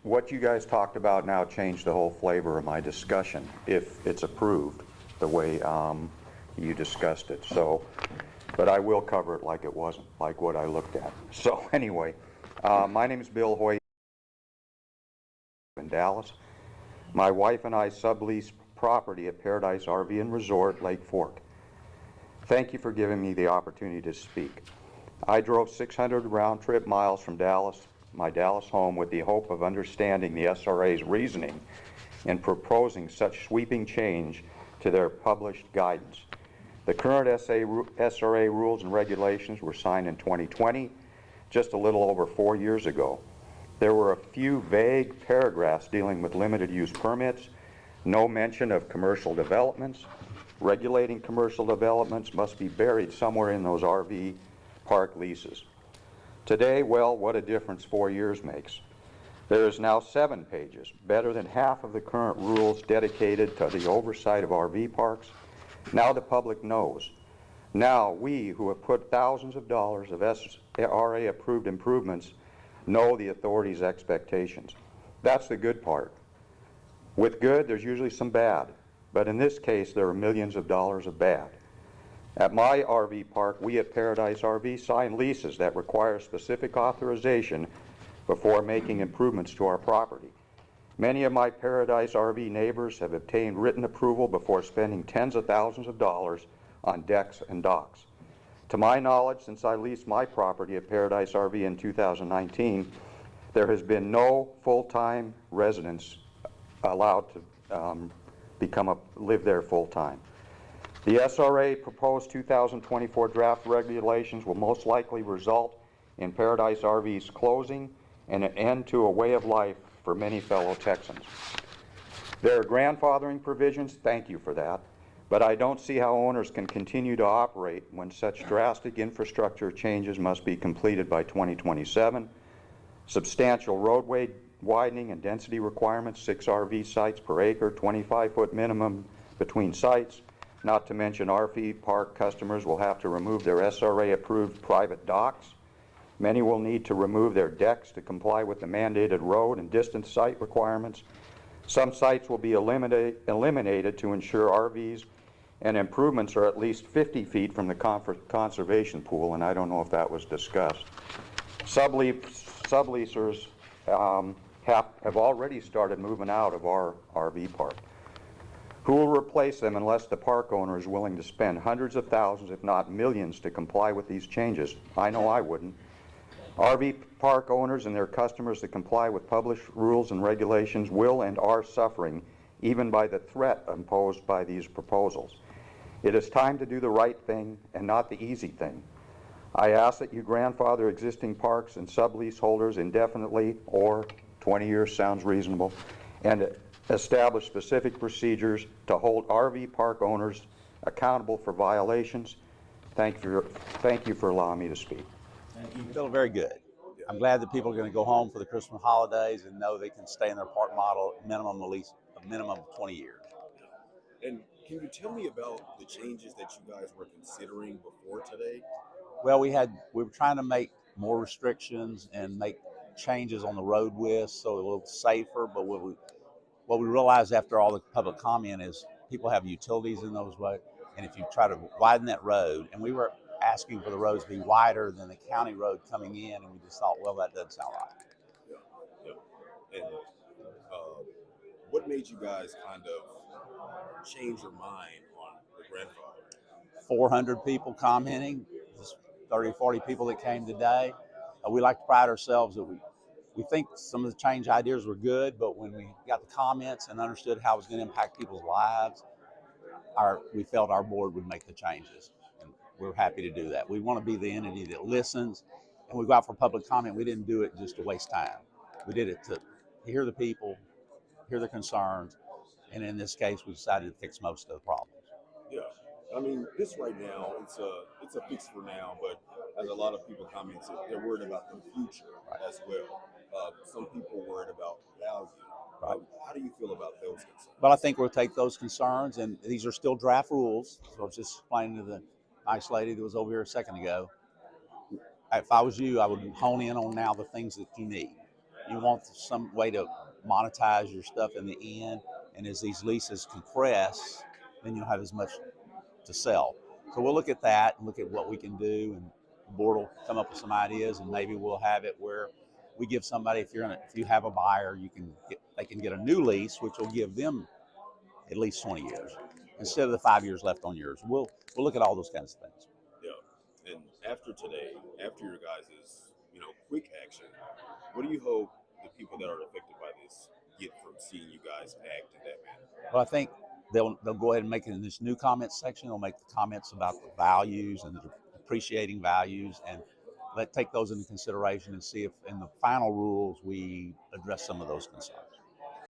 what you guys talked about now changed the whole flavor of my discussion, if it's approved the way you discussed it. So, but I will cover it like it wasn't, like what I looked at. So anyway, my name is Bill Hoyt in Dallas. My wife and I sublease property at Paradise RV and Resort, Lake Fork. Thank you for giving me the opportunity to speak. I drove 600 round-trip miles from Dallas, my Dallas home, with the hope of understanding the SRA's reasoning in proposing such sweeping change to their published guidance. The current SRA rules and regulations were signed in 2020, just a little over 4 years ago. There were a few vague paragraphs dealing with limited use permits, no mention of commercial developments. Regulating commercial developments must be buried somewhere in those RV park leases. Today, well, what a difference 4 years makes. There is now 7 pages, better than half of the current rules dedicated to the oversight of RV parks. Now the public knows. Now we, who have put thousands of dollars of SRA-approved improvements, know the authority's expectations. That's the good part. With good, there's usually some bad, but in this case, there are millions of dollars of bad. At my RV park, we at Paradise RV sign leases that require specific authorization before making improvements to our property. Many of my Paradise RV neighbors have obtained written approval before spending tens of thousands of dollars on decks and docks. To my knowledge, since I leased my property at Paradise RV in 2019, there has been no full-time residents allowed to live there full-time. The SRA proposed 2024 draft regulations will most likely result in Paradise RV's closing and an end to a way of life for many fellow Texans. There are grandfathering provisions, thank you for that, but I don't see how owners can continue to operate when such drastic infrastructure changes must be completed by 2027. Substantial roadway widening and density requirements, 6 RV sites per acre, 25-foot minimum between sites. Not to mention RV park customers will have to remove their SRA-approved private docks. Many will need to remove their decks to comply with the mandated road and distance site requirements. Some sites will be eliminated to ensure RVs and improvements are at least 50 feet from the conservation pool, and I don't know if that was discussed. Subleasers have already started moving out of our RV park. Who will replace them unless the park owner is willing to spend hundreds of thousands, if not millions, to comply with these changes? I know I wouldn't. RV park owners and their customers that comply with published rules and regulations will and are suffering, even by the threat imposed by these proposals. It is time to do the right thing and not the easy thing. I ask that you grandfather existing parks and sublease holders indefinitely, or 20 years sounds reasonable, and establish specific procedures to hold RV park owners accountable for violations. Thank you for allowing me to speak. You feel very good. I'm glad that people are going to go home for the Christmas holidays and know they can stay in their park model minimum, at least a minimum of 20 years. And can you tell me about the changes that you guys were considering before today? Well, we were trying to make more restrictions and make changes on the road width so a little safer, but what we realized after all the public comment is people have utilities in those ways, and if you try to widen that road, and we were asking for the roads to be wider than the county road coming in, and we just thought, well, that doesn't sound right. Yeah. And what made you guys kind of change your mind on the grandfather? 400 people commenting, just 30, 40 people that came today. We like to pride ourselves that we think some of the change ideas were good, but when we got the comments and understood how it was going to impact people's lives, we felt our board would make the changes. And we're happy to do that. We want to be the entity that listens, and we go out for public comment. We didn't do it just to waste time. We did it to hear the people, hear their concerns, and in this case, we decided to fix most of the problems. Yeah. I mean, this right now, it's a fix for now, but as a lot of people commented, they're worried about the future as well. Some people worried about value. Right. How do you feel about those concerns? But I think we'll take those concerns, and these are still draft rules. So I was just explaining to the nice lady that was over here a second ago. If I was you, I would hone in on now the things that you need. You want some way to monetize your stuff in the end. And as these leases compress, then you'll have as much to sell. So we'll look at that and look at what we can do, and the board will come up with some ideas, and maybe we'll have it where we give somebody, if you have a buyer, they can get a new lease, which will give them at least 20 years instead of the 5 years left on yours. We'll look at all those kinds of things. Yeah. And after today, after your guys' quick action, what do you hope the people that are affected by this get from seeing you guys act in that manner? Well, I think they'll go ahead and make it in this new comments section. They'll make the comments about the values and the depreciating values, and take those into consideration and see if in the final rules we address some of those concerns.